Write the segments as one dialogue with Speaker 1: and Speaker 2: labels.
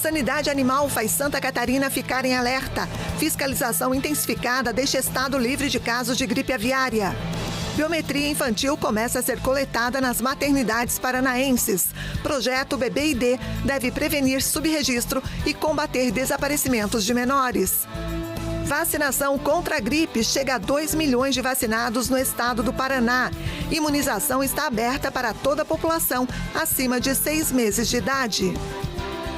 Speaker 1: Sanidade animal faz Santa Catarina ficar em alerta. Fiscalização intensificada deixa estado livre de casos de gripe aviária. Biometria infantil começa a ser coletada nas maternidades paranaenses. Projeto BBID deve prevenir subregistro e combater desaparecimentos de menores. Vacinação contra a gripe chega a 2 milhões de vacinados no estado do Paraná. Imunização está aberta para toda a população acima de 6 meses de idade.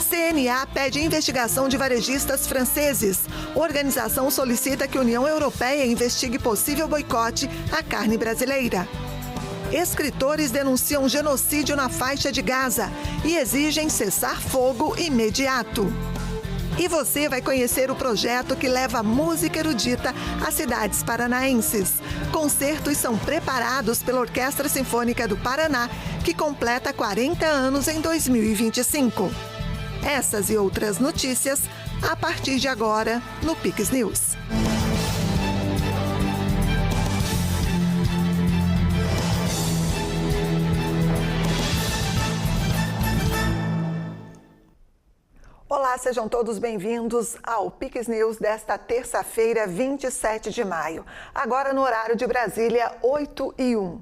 Speaker 1: CNA pede investigação de varejistas franceses. Organização solicita que a União Europeia investigue possível boicote à carne brasileira. Escritores denunciam genocídio na faixa de Gaza e exigem cessar fogo imediato. E você vai conhecer o projeto que leva música erudita às cidades paranaenses. Concertos são preparados pela Orquestra Sinfônica do Paraná, que completa 40 anos em 2025. Essas e outras notícias a partir de agora no Pix News. Olá, sejam todos bem-vindos ao Pix News desta terça-feira, 27 de maio. Agora no horário de Brasília, 8h01.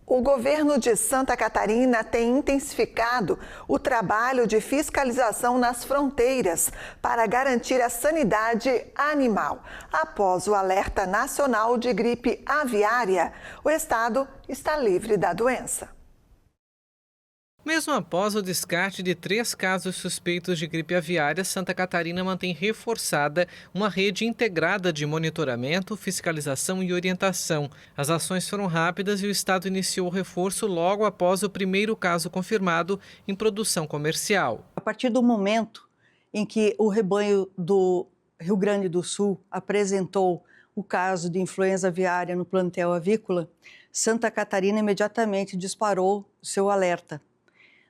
Speaker 1: O governo de Santa Catarina tem intensificado o trabalho de fiscalização nas fronteiras para garantir a sanidade animal. Após o alerta nacional de gripe aviária, o estado está livre da doença.
Speaker 2: Mesmo após o descarte de 3 casos suspeitos de gripe aviária, Santa Catarina mantém reforçada uma rede integrada de monitoramento, fiscalização e orientação. As ações foram rápidas e o estado iniciou o reforço logo após o primeiro caso confirmado em produção comercial.
Speaker 3: A partir do momento em que o rebanho do Rio Grande do Sul apresentou o caso de influenza aviária no plantel avícola, Santa Catarina imediatamente disparou seu alerta.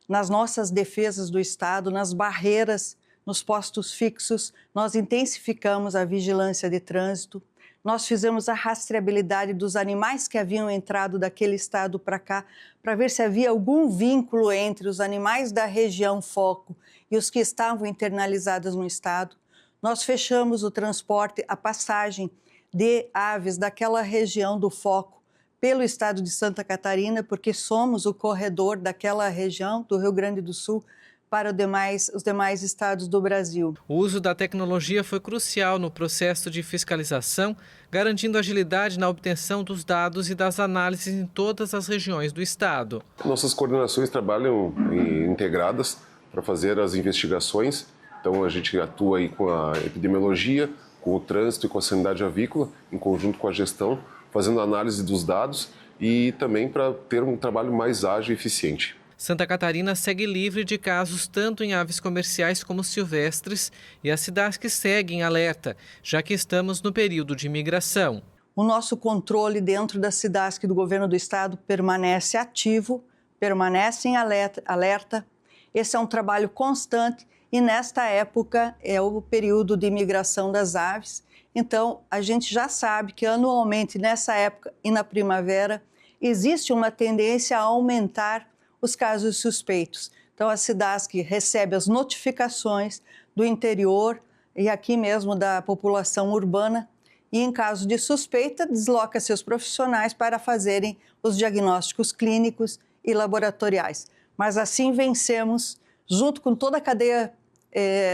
Speaker 3: Nas nossas defesas do estado, nas barreiras, nos postos fixos, nós intensificamos a vigilância de trânsito, nós fizemos a rastreabilidade dos animais que haviam entrado daquele estado para cá, para ver se havia algum vínculo entre os animais da região foco e os que estavam internalizados no estado. Nós fechamos o transporte, a passagem de aves daquela região do foco pelo estado de Santa Catarina, porque somos o corredor daquela região do Rio Grande do Sul para os demais estados do Brasil.
Speaker 2: O uso da tecnologia foi crucial no processo de fiscalização, garantindo agilidade na obtenção dos dados e das análises em todas as regiões do estado.
Speaker 4: Nossas coordenações trabalham integradas para fazer as investigações, então a gente atua aí com a epidemiologia, com o trânsito e com a sanidade avícola, em conjunto com a gestão, fazendo análise dos dados e também para ter um trabalho mais ágil e eficiente.
Speaker 2: Santa Catarina segue livre de casos tanto em aves comerciais como silvestres e as cidades que seguem alerta, já que estamos no período de migração.
Speaker 3: O nosso controle dentro das cidades do governo do estado permanece ativo, permanece em alerta. Esse é um trabalho constante e nesta época é o período de migração das aves. Então, a gente já sabe que anualmente, nessa época e na primavera, existe uma tendência a aumentar os casos suspeitos. Então, as cidades que recebem as notificações do interior e aqui mesmo da população urbana, e em caso de suspeita, desloca seus profissionais para fazerem os diagnósticos clínicos e laboratoriais. Mas assim vencemos, junto com toda a cadeia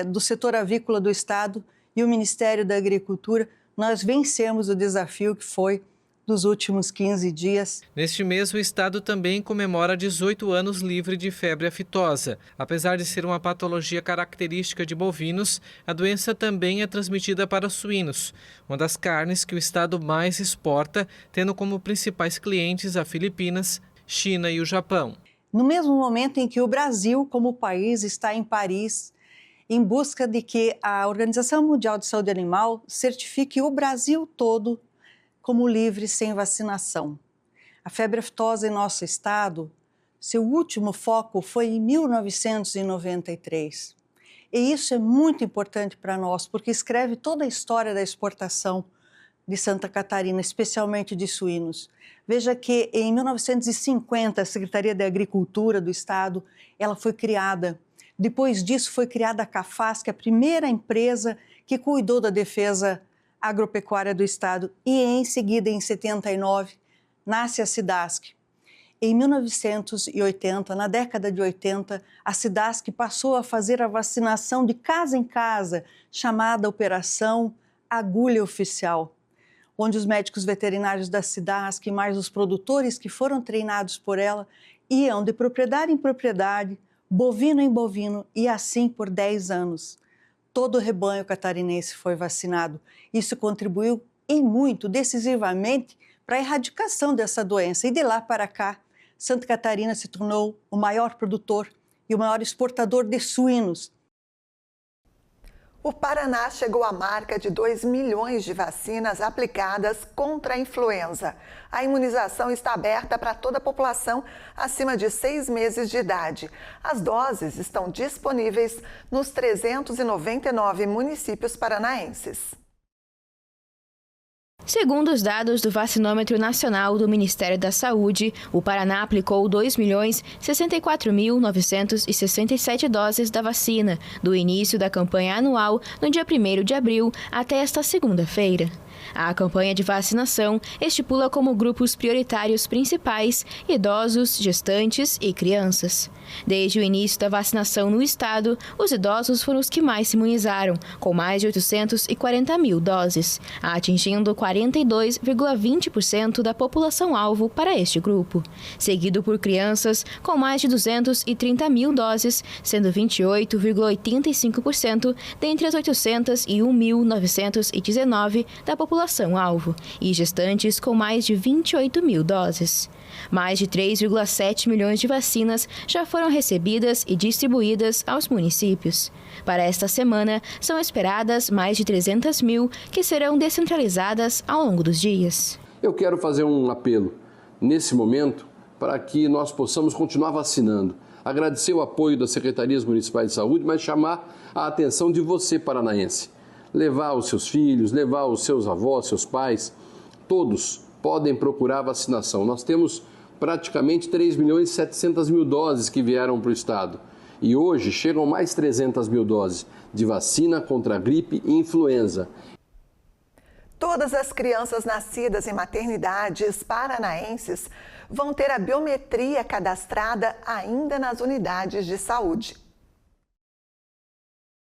Speaker 3: do setor avícola do estado, e o Ministério da Agricultura, nós vencemos o desafio que foi dos últimos 15 dias.
Speaker 2: Neste mês, o estado também comemora 18 anos livre de febre aftosa. Apesar de ser uma patologia característica de bovinos, a doença também é transmitida para suínos, uma das carnes que o estado mais exporta, tendo como principais clientes a Filipinas, China e o Japão.
Speaker 3: No mesmo momento em que o Brasil, como país, está em Paris, em busca de que a Organização Mundial de Saúde Animal certifique o Brasil todo como livre sem vacinação. A febre aftosa em nosso estado, seu último foco foi em 1993. E isso é muito importante para nós, porque escreve toda a história da exportação de Santa Catarina, especialmente de suínos. Veja que em 1950 a Secretaria da Agricultura do estado, ela foi criada Depois disso foi criada a Cafaz, que é a primeira empresa que cuidou da defesa agropecuária do Estado. E em seguida, em 79, nasce a Cidasc. Em 1980, na década de 80, a Cidasc passou a fazer a vacinação de casa em casa, chamada Operação Agulha Oficial, onde os médicos veterinários da Cidasc, mais os produtores que foram treinados por ela, iam de propriedade em propriedade, bovino em bovino, e assim por 10 anos. Todo o rebanho catarinense foi vacinado. Isso contribuiu e muito, decisivamente, para a erradicação dessa doença. E de lá para cá, Santa Catarina se tornou o maior produtor e o maior exportador de suínos.
Speaker 1: O Paraná chegou à marca de 2 milhões de vacinas aplicadas contra a influenza. A imunização está aberta para toda a população acima de 6 meses de idade. As doses estão disponíveis nos 399 municípios paranaenses.
Speaker 5: Segundo os dados do Vacinômetro Nacional do Ministério da Saúde, o Paraná aplicou 2.064.967 doses da vacina, do início da campanha anual, no dia 1º de abril, até esta segunda-feira. A campanha de vacinação estipula como grupos prioritários principais idosos, gestantes e crianças. Desde o início da vacinação no estado, os idosos foram os que mais se imunizaram, com mais de 840 mil doses, atingindo 42,20% da população-alvo para este grupo, seguido por crianças com mais de 230 mil doses, sendo 28,85% dentre as 801.919 da população-alvo, e gestantes com mais de 28 mil doses. Mais de 3,7 milhões de vacinas já foram recebidas e distribuídas aos municípios. Para esta semana, são esperadas mais de 300 mil que serão descentralizadas ao longo dos dias.
Speaker 6: Eu quero fazer um apelo nesse momento para que nós possamos continuar vacinando. Agradecer o apoio das secretarias municipais de saúde, mas chamar a atenção de você, paranaense. Levar os seus filhos, levar os seus avós, seus pais, todos podem procurar vacinação. Nós temos praticamente 3.700.000 doses que vieram para o estado. E hoje chegam mais 300 mil doses de vacina contra a gripe e influenza.
Speaker 1: Todas as crianças nascidas em maternidades paranaenses vão ter a biometria cadastrada ainda nas unidades de saúde.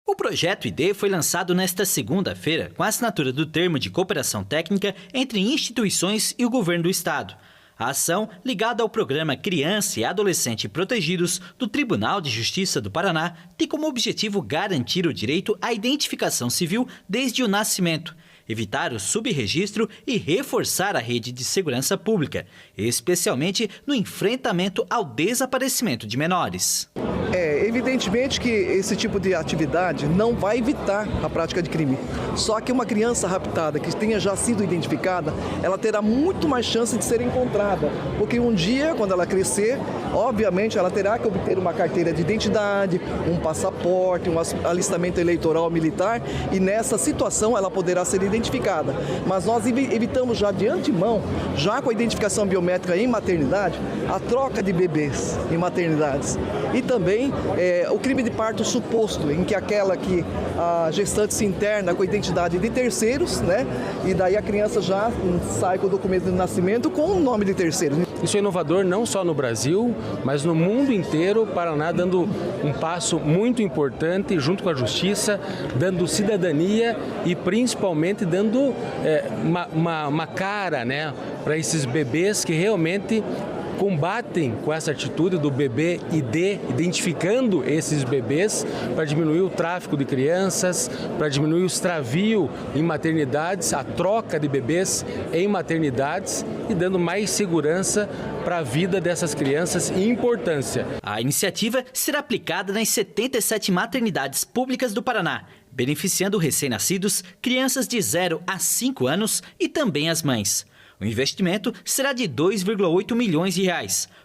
Speaker 7: O projeto ID foi lançado nesta segunda-feira com a assinatura do termo de cooperação técnica entre instituições e o governo do estado. A ação, ligada ao programa Criança e Adolescente Protegidos do Tribunal de Justiça do Paraná, tem como objetivo garantir o direito à identificação civil desde o nascimento, evitar o subregistro e reforçar a rede de segurança pública, especialmente no enfrentamento ao desaparecimento de menores.
Speaker 8: Evidentemente que esse tipo de atividade não vai evitar a prática de crime. Só que uma criança raptada que tenha já sido identificada, ela terá muito mais chance de ser encontrada. Porque um dia, quando ela crescer, obviamente ela terá que obter uma carteira de identidade, um passaporte, um alistamento eleitoral militar, e nessa situação ela poderá ser identificada. Mas nós evitamos já de antemão, já com a identificação biométrica em maternidade, a troca de bebês em maternidades. E também o crime de parto suposto, em que aquela que a gestante se interna com a identidade de terceiros, né? E daí a criança já sai com o documento de nascimento com o nome de terceiro.
Speaker 9: Isso é inovador não só no Brasil, mas no mundo inteiro. O Paraná dando um passo muito importante junto com a Justiça, dando cidadania e principalmente dando uma cara, né, para esses bebês que realmente combatem com essa atitude do bebê ID, identificando esses bebês para diminuir o tráfico de crianças, para diminuir o extravio em maternidades, a troca de bebês em maternidades e dando mais segurança para a vida dessas crianças e importância.
Speaker 7: A iniciativa será aplicada nas 77 maternidades públicas do Paraná, beneficiando recém-nascidos, crianças de 0 a 5 anos e também as mães. O investimento será de R$ 2,8 milhões,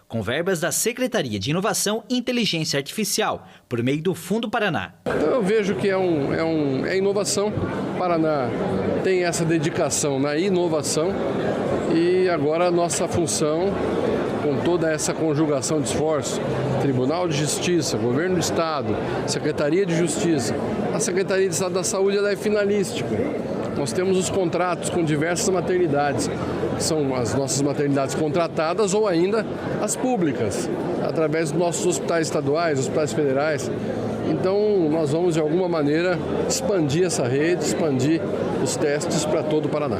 Speaker 7: com verbas da Secretaria de Inovação e Inteligência Artificial, por meio do Fundo Paraná.
Speaker 6: Então eu vejo que é inovação. O Paraná tem essa dedicação na inovação e agora a nossa função com toda essa conjugação de esforços, Tribunal de Justiça, Governo do Estado, Secretaria de Justiça, a Secretaria de Estado da Saúde ela é finalística. Nós temos os contratos com diversas maternidades, que são as nossas maternidades contratadas ou ainda as públicas, através dos nossos hospitais estaduais, hospitais federais. Então, nós vamos, de alguma maneira, expandir essa rede, expandir os testes para todo o Paraná.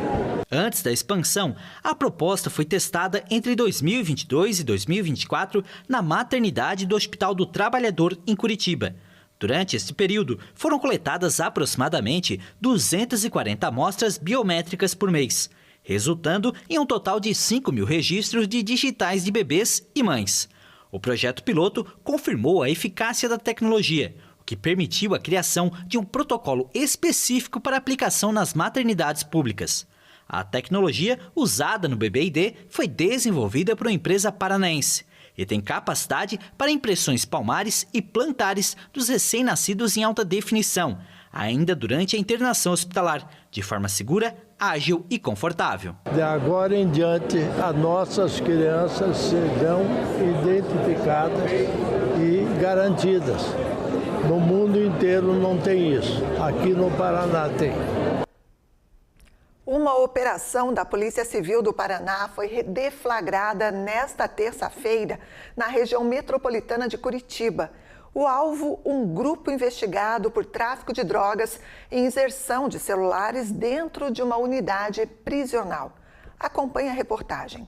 Speaker 7: Antes da expansão, a proposta foi testada entre 2022 e 2024 na maternidade do Hospital do Trabalhador, em Curitiba. Durante este período, foram coletadas aproximadamente 240 amostras biométricas por mês, resultando em um total de 5.000 registros de digitais de bebês e mães. O projeto piloto confirmou a eficácia da tecnologia, o que permitiu a criação de um protocolo específico para aplicação nas maternidades públicas. A tecnologia usada no BBID foi desenvolvida por uma empresa paranaense e tem capacidade para impressões palmares e plantares dos recém-nascidos em alta definição, ainda durante a internação hospitalar, de forma segura, ágil e confortável.
Speaker 10: De agora em diante, as nossas crianças serão identificadas e garantidas. No mundo inteiro não tem isso. Aqui no Paraná tem.
Speaker 1: Uma operação da Polícia Civil do Paraná foi deflagrada nesta terça-feira na região metropolitana de Curitiba. O alvo, um grupo investigado por tráfico de drogas e inserção de celulares dentro de uma unidade prisional. Acompanhe a reportagem.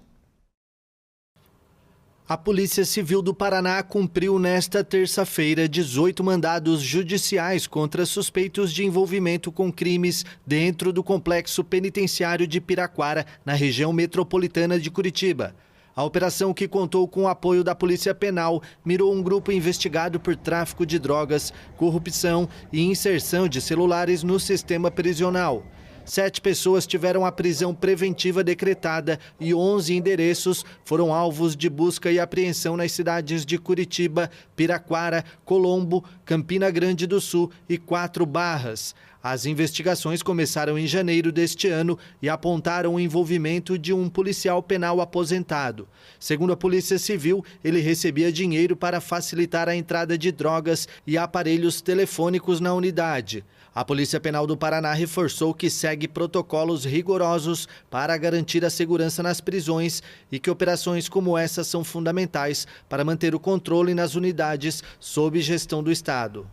Speaker 11: A Polícia Civil do Paraná cumpriu nesta terça-feira 18 mandados judiciais contra suspeitos de envolvimento com crimes dentro do complexo penitenciário de Piraquara, na região metropolitana de Curitiba. A operação, que contou com o apoio da Polícia Penal, mirou um grupo investigado por tráfico de drogas, corrupção e inserção de celulares no sistema prisional. 7 pessoas tiveram a prisão preventiva decretada e 11 endereços foram alvos de busca e apreensão nas cidades de Curitiba, Piraquara, Colombo, Campina Grande do Sul e 4 Barras. As investigações começaram em janeiro deste ano e apontaram o envolvimento de um policial penal aposentado. Segundo a Polícia Civil, ele recebia dinheiro para facilitar a entrada de drogas e aparelhos telefônicos na unidade. A Polícia Penal do Paraná reforçou que segue protocolos rigorosos para garantir a segurança nas prisões e que operações como essa são fundamentais para manter o controle nas unidades sob gestão do Estado.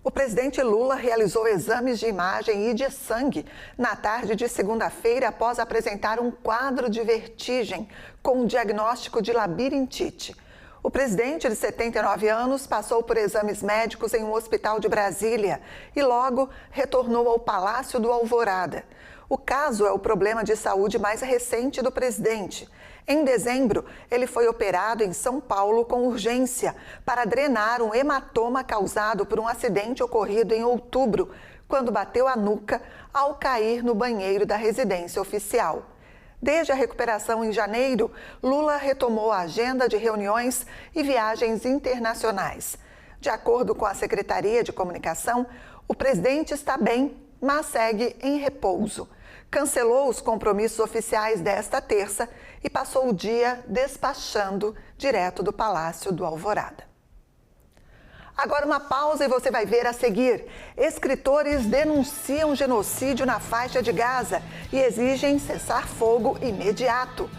Speaker 1: O presidente Lula realizou exames de imagem e de sangue na tarde de segunda-feira após apresentar um quadro de vertigem com um diagnóstico de labirintite. O presidente, de 79 anos, passou por exames médicos em um hospital de Brasília e logo retornou ao Palácio do Alvorada. O caso é o problema de saúde mais recente do presidente. Em dezembro, ele foi operado em São Paulo com urgência para drenar um hematoma causado por um acidente ocorrido em outubro, quando bateu a nuca ao cair no banheiro da residência oficial. Desde a recuperação em janeiro, Lula retomou a agenda de reuniões e viagens internacionais. De acordo com a Secretaria de Comunicação, o presidente está bem, mas segue em repouso. Cancelou os compromissos oficiais desta terça e passou o dia despachando direto do Palácio do Alvorada. Agora uma pausa e você vai ver a seguir. Escritores denunciam genocídio na faixa de Gaza e exigem cessar-fogo imediato.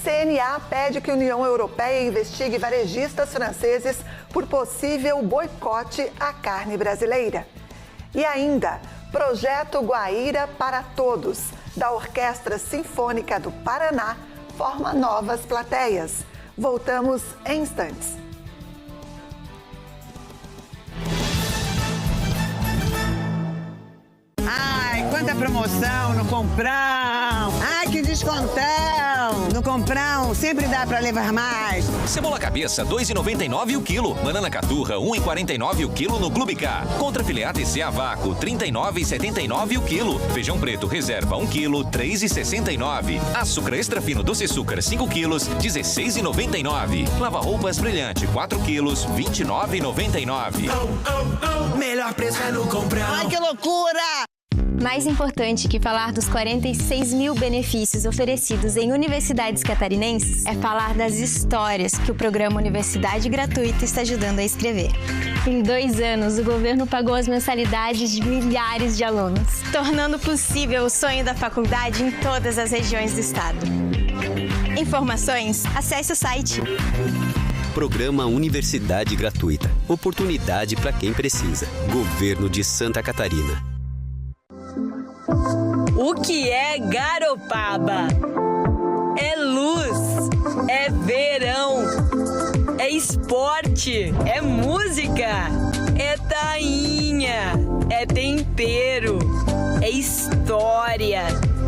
Speaker 1: CNA pede que a União Europeia investigue varejistas franceses por possível boicote à carne brasileira. E ainda, Projeto Guaíra para Todos, da Orquestra Sinfônica do Paraná, forma novas plateias. Voltamos em instantes.
Speaker 12: Quanta promoção no Comprão! Ai, que descontão! No Comprão sempre dá pra levar mais.
Speaker 13: Cebola cabeça, R$ 2,99 o quilo. Banana caturra, R$ 1,49 o quilo no Clube K. Contra filé ATC a vácuo, R$ 39,79 o quilo. Feijão preto reserva, 1 quilo, R$ 3,69. Açúcar extra fino doce açúcar, 5 quilos, R$ 16,99. Lava roupas brilhante, 4 quilos, R$ 29,99.
Speaker 12: Melhor preço é no Comprão. Ai, que loucura!
Speaker 14: Mais importante que falar dos 46 mil benefícios oferecidos em universidades catarinenses é falar das histórias que o programa Universidade Gratuita está ajudando a escrever. Em 2 anos, o governo pagou as mensalidades de milhares de alunos, tornando possível o sonho da faculdade em todas as regiões do estado. Informações, acesse o site.
Speaker 15: Programa Universidade Gratuita. Oportunidade para quem precisa. Governo de Santa Catarina.
Speaker 16: O que é Garopaba? É luz, é verão, é esporte, é música, é tainha, é tempero, é história,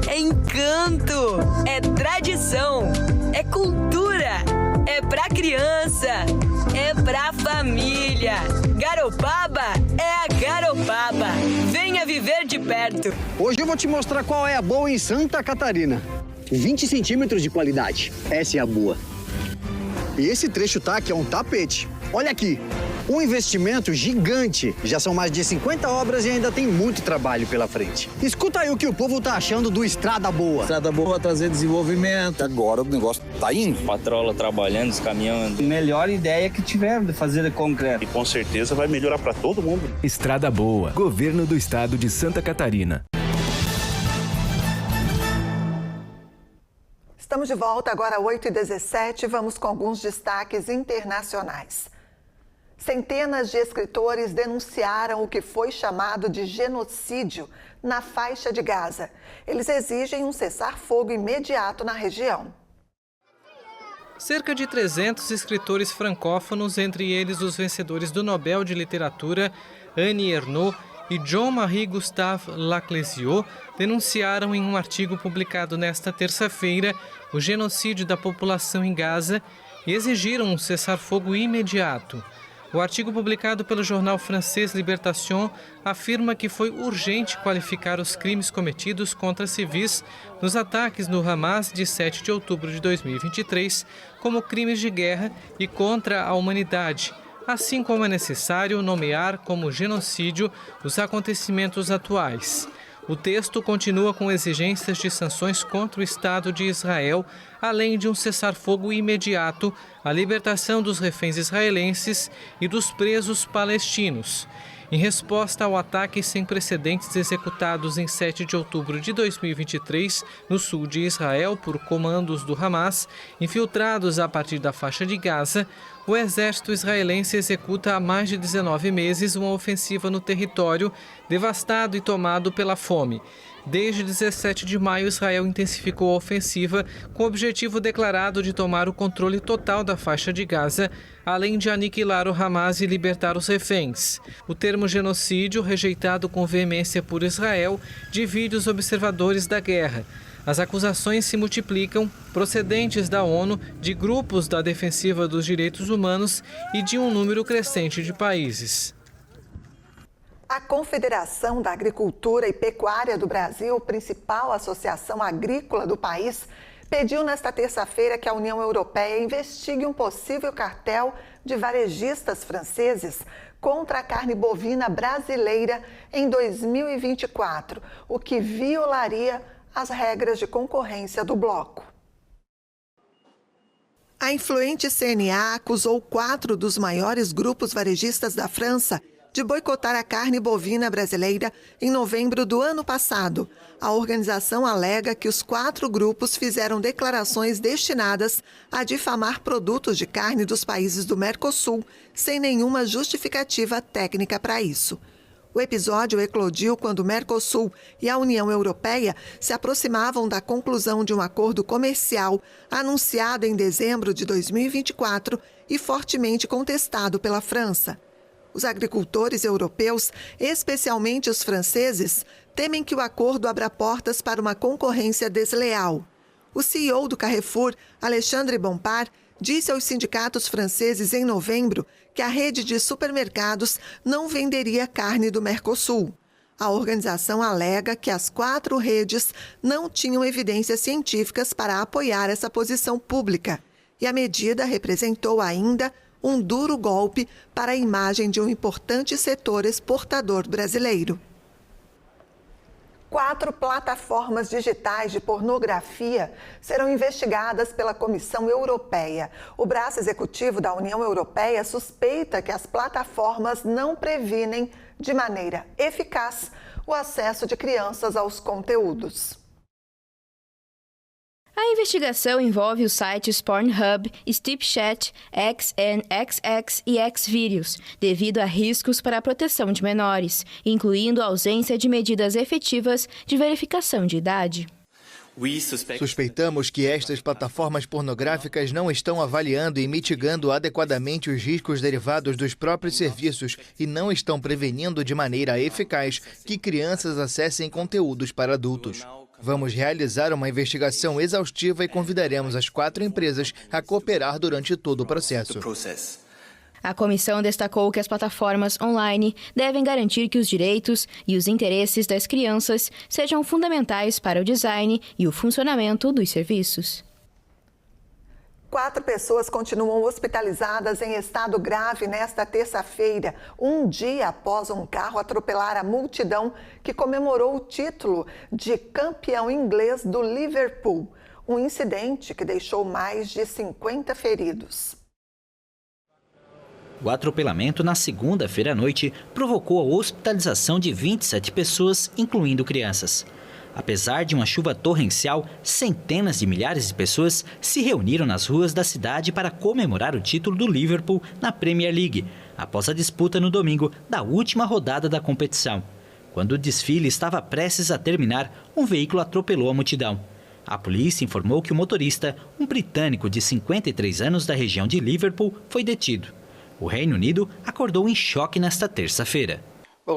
Speaker 16: é encanto, é tradição, é cultura, é pra criança, é pra família. Garopaba é a Garopaba. Venha viver de perto.
Speaker 17: Hoje eu vou te mostrar qual é a boa em Santa Catarina. 20 centímetros de qualidade. Essa é a boa. E esse trecho tá aqui, é um tapete. Olha aqui, um investimento gigante. Já são mais de 50 obras e ainda tem muito trabalho pela frente. Escuta aí o que o povo tá achando do Estrada Boa.
Speaker 18: Estrada Boa vai trazer desenvolvimento. Agora o negócio tá indo.
Speaker 19: Patrola trabalhando, os caminhões.
Speaker 20: Melhor ideia que tiver de fazer de concreto.
Speaker 21: E com certeza vai melhorar para todo mundo.
Speaker 22: Estrada Boa, Governo do Estado de Santa Catarina.
Speaker 1: Estamos de volta agora, 8h17. Vamos com alguns destaques internacionais. Centenas de escritores denunciaram o que foi chamado de genocídio na faixa de Gaza. Eles exigem um cessar-fogo imediato na região.
Speaker 2: Cerca de 300 escritores francófonos, entre eles os vencedores do Nobel de Literatura, Annie Ernaux e Jean-Marie Gustave Laclésio, denunciaram em um artigo publicado nesta terça-feira o genocídio da população em Gaza e exigiram um cessar-fogo imediato. O artigo publicado pelo jornal francês Libération afirma que foi urgente qualificar os crimes cometidos contra civis nos ataques no Hamas de 7 de outubro de 2023 como crimes de guerra e contra a humanidade, assim como é necessário nomear como genocídio os acontecimentos atuais. O texto continua com exigências de sanções contra o Estado de Israel, além de um cessar-fogo imediato, a libertação dos reféns israelenses e dos presos palestinos. Em resposta ao ataque sem precedentes executados em 7 de outubro de 2023, no sul de Israel, por comandos do Hamas, infiltrados a partir da faixa de Gaza, o exército israelense executa há mais de 19 meses uma ofensiva no território devastado e tomado pela fome. Desde 17 de maio, Israel intensificou a ofensiva com o objetivo declarado de tomar o controle total da faixa de Gaza, além de aniquilar o Hamas e libertar os reféns. O termo genocídio, rejeitado com veemência por Israel, divide os observadores da guerra. As acusações se multiplicam, procedentes da ONU, de grupos da defensiva dos direitos humanos e de um número crescente de países.
Speaker 1: A Confederação da Agricultura e Pecuária do Brasil, principal associação agrícola do país, pediu nesta terça-feira que a União Europeia investigue um possível cartel de varejistas franceses contra a carne bovina brasileira em 2024, o que violaria as regras de concorrência do bloco. A influente CNA acusou 4 dos maiores grupos varejistas da França de boicotar a carne bovina brasileira em novembro do ano passado. A organização alega que os 4 grupos fizeram declarações destinadas a difamar produtos de carne dos países do Mercosul, sem nenhuma justificativa técnica para isso. O episódio eclodiu quando o Mercosul e a União Europeia se aproximavam da conclusão de um acordo comercial anunciado em dezembro de 2024 e fortemente contestado pela França. Os agricultores europeus, especialmente os franceses, temem que o acordo abra portas para uma concorrência desleal. O CEO do Carrefour, Alexandre Bompard, disse aos sindicatos franceses em novembro que a rede de supermercados não venderia carne do Mercosul. A organização alega que as 4 redes não tinham evidências científicas para apoiar essa posição pública. E a medida representou ainda um duro golpe para a imagem de um importante setor exportador brasileiro. 4 plataformas digitais de pornografia serão investigadas pela Comissão Europeia. O braço executivo da União Europeia suspeita que as plataformas não previnem de maneira eficaz o acesso de crianças aos conteúdos.
Speaker 5: A investigação envolve os sites Pornhub, Snapchat, XNXX e Xvideos, devido a riscos para a proteção de menores, incluindo a ausência de medidas efetivas de verificação de idade.
Speaker 3: Suspeitamos que estas plataformas pornográficas não estão avaliando e mitigando adequadamente os riscos derivados dos próprios serviços e não estão prevenindo de maneira eficaz que crianças acessem conteúdos para adultos. Vamos realizar uma investigação exaustiva e convidaremos as 4 empresas a cooperar durante todo o processo.
Speaker 5: A comissão destacou que as plataformas online devem garantir que os direitos e os interesses das crianças sejam fundamentais para o design e o funcionamento dos serviços.
Speaker 1: 4 pessoas continuam hospitalizadas em estado grave nesta terça-feira, um dia após um carro atropelar a multidão que comemorou o título de campeão inglês do Liverpool. Um incidente que deixou mais de 50 feridos.
Speaker 7: O atropelamento na segunda-feira à noite provocou a hospitalização de 27 pessoas, incluindo crianças. Apesar de uma chuva torrencial, centenas de milhares de pessoas se reuniram nas ruas da cidade para comemorar o título do Liverpool na Premier League, após a disputa no domingo da última rodada da competição. Quando o desfile estava prestes a terminar, um veículo atropelou a multidão. A polícia informou que o motorista, um britânico de 53 anos da região de Liverpool, foi detido. O Reino Unido acordou em choque nesta terça-feira.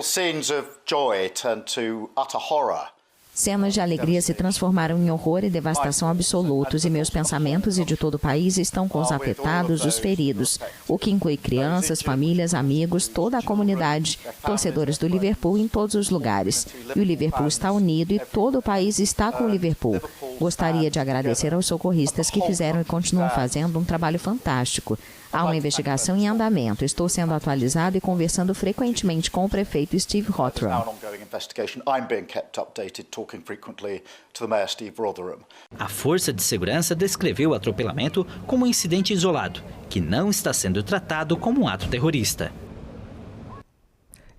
Speaker 4: Scenes of joy turned to utter horror.
Speaker 23: Cenas de alegria se transformaram em horror e devastação absolutos, e meus pensamentos e de todo o país estão com os afetados, os feridos, o que inclui crianças, famílias, amigos, toda a comunidade, torcedores do Liverpool em todos os lugares. E o Liverpool está unido e todo o país está com o Liverpool. Gostaria de agradecer aos socorristas que fizeram e continuam fazendo um trabalho fantástico. Há uma investigação em andamento. Estou sendo atualizado e conversando frequentemente com o prefeito Steve Rotheram.
Speaker 7: A Força de Segurança descreveu o atropelamento como um incidente isolado, que não está sendo tratado como um ato terrorista.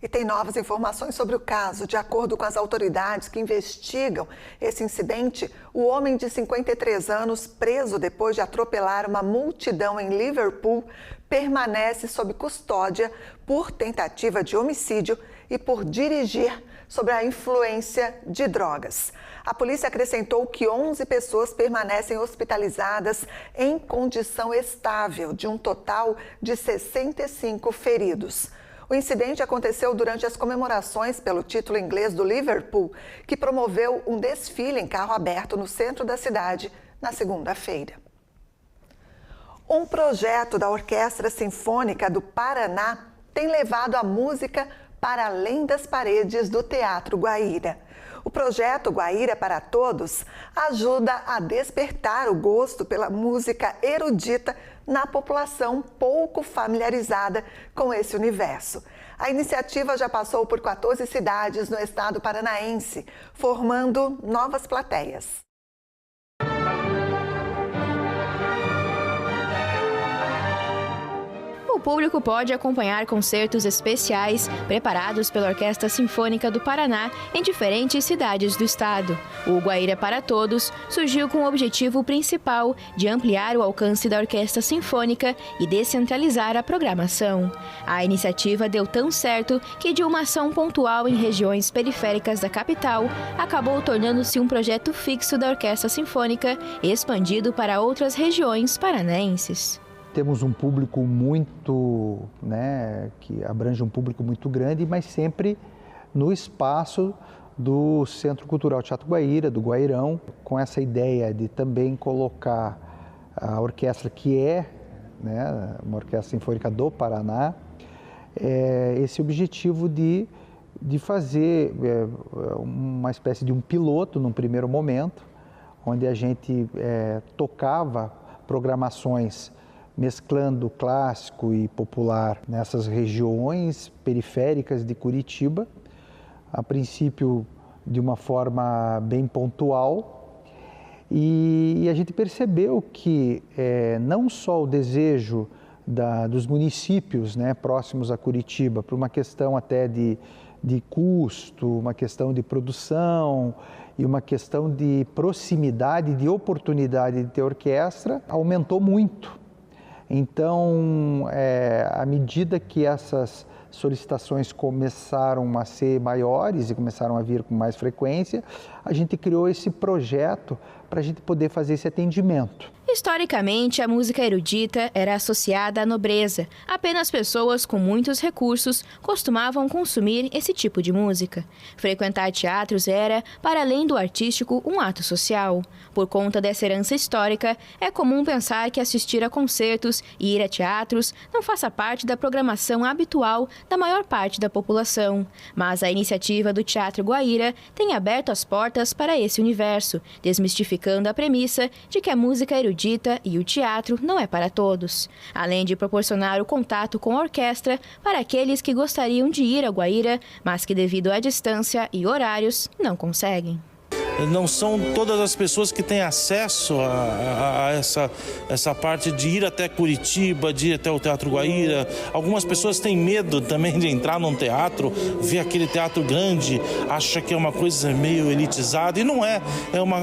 Speaker 1: E tem novas informações sobre o caso. De acordo com as autoridades que investigam esse incidente, o homem de 53 anos, preso depois de atropelar uma multidão em Liverpool, permanece sob custódia por tentativa de homicídio e por dirigir sob a influência de drogas. A polícia acrescentou que 11 pessoas permanecem hospitalizadas em condição estável, de um total de 65 feridos. O incidente aconteceu durante as comemorações pelo título inglês do Liverpool, que promoveu um desfile em carro aberto no centro da cidade na segunda-feira. Um projeto da Orquestra Sinfônica do Paraná tem levado a música para além das paredes do Teatro Guaíra. O projeto Guaíra para Todos ajuda a despertar o gosto pela música erudita na população pouco familiarizada com esse universo. A iniciativa já passou por 14 cidades no estado paranaense, formando novas plateias.
Speaker 5: O público pode acompanhar concertos especiais preparados pela Orquestra Sinfônica do Paraná em diferentes cidades do estado. O Guaíra para Todos surgiu com o objetivo principal de ampliar o alcance da Orquestra Sinfônica e descentralizar a programação. A iniciativa deu tão certo que, de uma ação pontual em regiões periféricas da capital, acabou tornando-se um projeto fixo da Orquestra Sinfônica, expandido para outras regiões paranaenses.
Speaker 24: Temos um público muito, que abrange um público muito grande, mas sempre no espaço do Centro Cultural Teatro Guaíra, do Guairão, com essa ideia de também colocar a orquestra, que é uma orquestra sinfônica do Paraná, esse objetivo de fazer uma espécie de um piloto num primeiro momento, onde a gente tocava programações mesclando clássico e popular nessas regiões periféricas de Curitiba. A princípio, de uma forma bem pontual. E a gente percebeu que não só o desejo dos municípios, né, próximos a Curitiba, por uma questão até de custo, uma questão de produção e uma questão de proximidade, de oportunidade de ter orquestra, aumentou muito. Então, à medida que essas solicitações começaram a ser maiores e começaram a vir com mais frequência, a gente criou esse projeto para a gente poder fazer esse atendimento.
Speaker 5: Historicamente, a música erudita era associada à nobreza. Apenas pessoas com muitos recursos costumavam consumir esse tipo de música. Frequentar teatros era, para além do artístico, um ato social. Por conta dessa herança histórica, é comum pensar que assistir a concertos e ir a teatros não faça parte da programação habitual da maior parte da população. Mas a iniciativa do Teatro Guaíra tem aberto as portas para esse universo, desmistificando a premissa de que a música erudita e o teatro não é para todos. Além de proporcionar o contato com a orquestra para aqueles que gostariam de ir a Guaíra, mas que devido à distância e horários não conseguem.
Speaker 6: Não são todas as pessoas que têm acesso a essa parte de ir até Curitiba, de ir até o Teatro Guaíra. Algumas pessoas têm medo também de entrar num teatro, ver aquele teatro grande, acha que é uma coisa meio elitizada, e não é.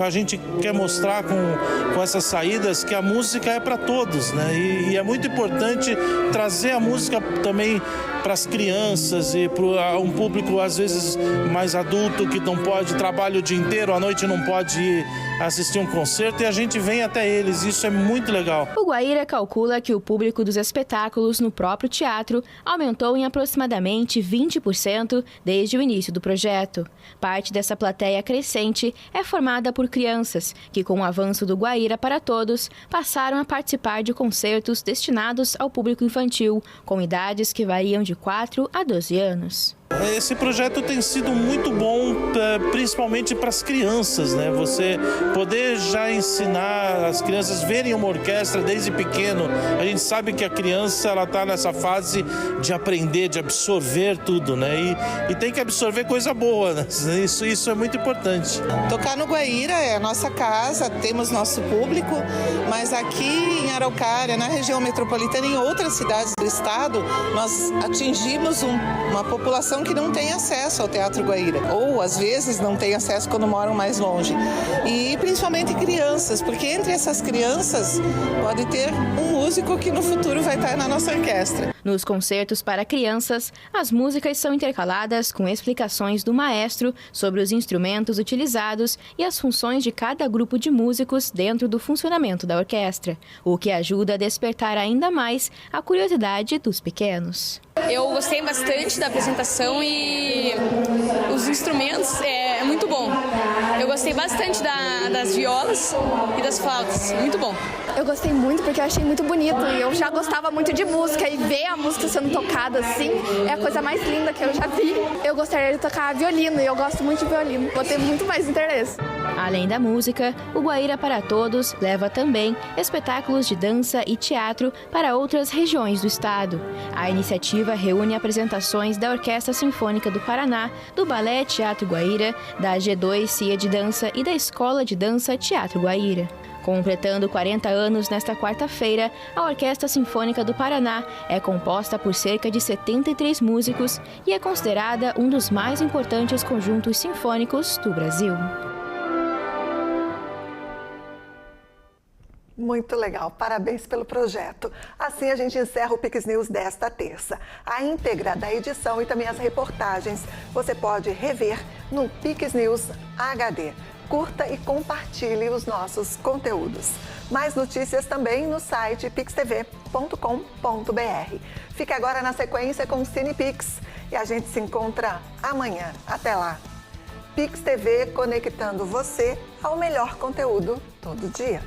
Speaker 6: A gente quer mostrar com essas saídas que a música é para todos, né? E é muito importante trazer a música também para as crianças e para um público às vezes mais adulto que não pode, trabalha o dia inteiro, à noite não pode ir assistir um concerto, e a gente vem até eles. Isso é muito legal.
Speaker 5: O Guaíra calcula que o público dos espetáculos no próprio teatro aumentou em aproximadamente 20% desde o início do projeto. Parte dessa plateia crescente é formada por crianças que, com o avanço do Guaíra para Todos, passaram a participar de concertos destinados ao público infantil, com idades que variam de 4 a 12 anos.
Speaker 6: Esse projeto tem sido muito bom, principalmente para as crianças, né? Você poder já ensinar as crianças verem uma orquestra desde pequeno. A gente sabe que a criança ela está nessa fase de aprender, de absorver tudo, né? E tem que absorver coisa boa, né? Isso é muito importante.
Speaker 8: Tocar no Guaíra é a nossa casa, temos nosso público, mas aqui em Araucária, na região metropolitana e em outras cidades do estado, nós atingimos uma população que não tem acesso ao Teatro Guaíra, ou às vezes não tem acesso quando moram mais longe. E principalmente crianças, porque entre essas crianças pode ter um músico que no futuro vai estar na nossa orquestra.
Speaker 5: Nos concertos para crianças, as músicas são intercaladas com explicações do maestro sobre os instrumentos utilizados e as funções de cada grupo de músicos dentro do funcionamento da orquestra, o que ajuda a despertar ainda mais a curiosidade dos pequenos.
Speaker 9: Eu gostei bastante da apresentação e os instrumentos é muito bom. Eu gostei bastante das violas e das flautas, muito bom.
Speaker 10: Eu gostei muito porque eu achei muito bonito e eu já gostava muito de música e ver a música sendo tocada assim é a coisa mais linda que eu já vi. Eu gostaria de tocar violino e eu gosto muito de violino, vou ter muito mais interesse.
Speaker 5: Além da música, o Guaíra para Todos leva também espetáculos de dança e teatro para outras regiões do estado. A iniciativa reúne apresentações da Orquestra Sinfônica do Paraná, do Balé Teatro Guaíra, da G2 CIA de Dança e da Escola de Dança Teatro Guaíra. Completando 40 anos nesta quarta-feira, a Orquestra Sinfônica do Paraná é composta por cerca de 73 músicos e é considerada um dos mais importantes conjuntos sinfônicos do Brasil.
Speaker 1: Muito legal, parabéns pelo projeto. Assim a gente encerra o Pix News desta terça. A íntegra da edição e também as reportagens você pode rever no Pix News HD. Curta e compartilhe os nossos conteúdos. Mais notícias também no site pixtv.com.br. Fique agora na sequência com o CinePix e a gente se encontra amanhã. Até lá. Pix TV conectando você ao melhor conteúdo todo dia.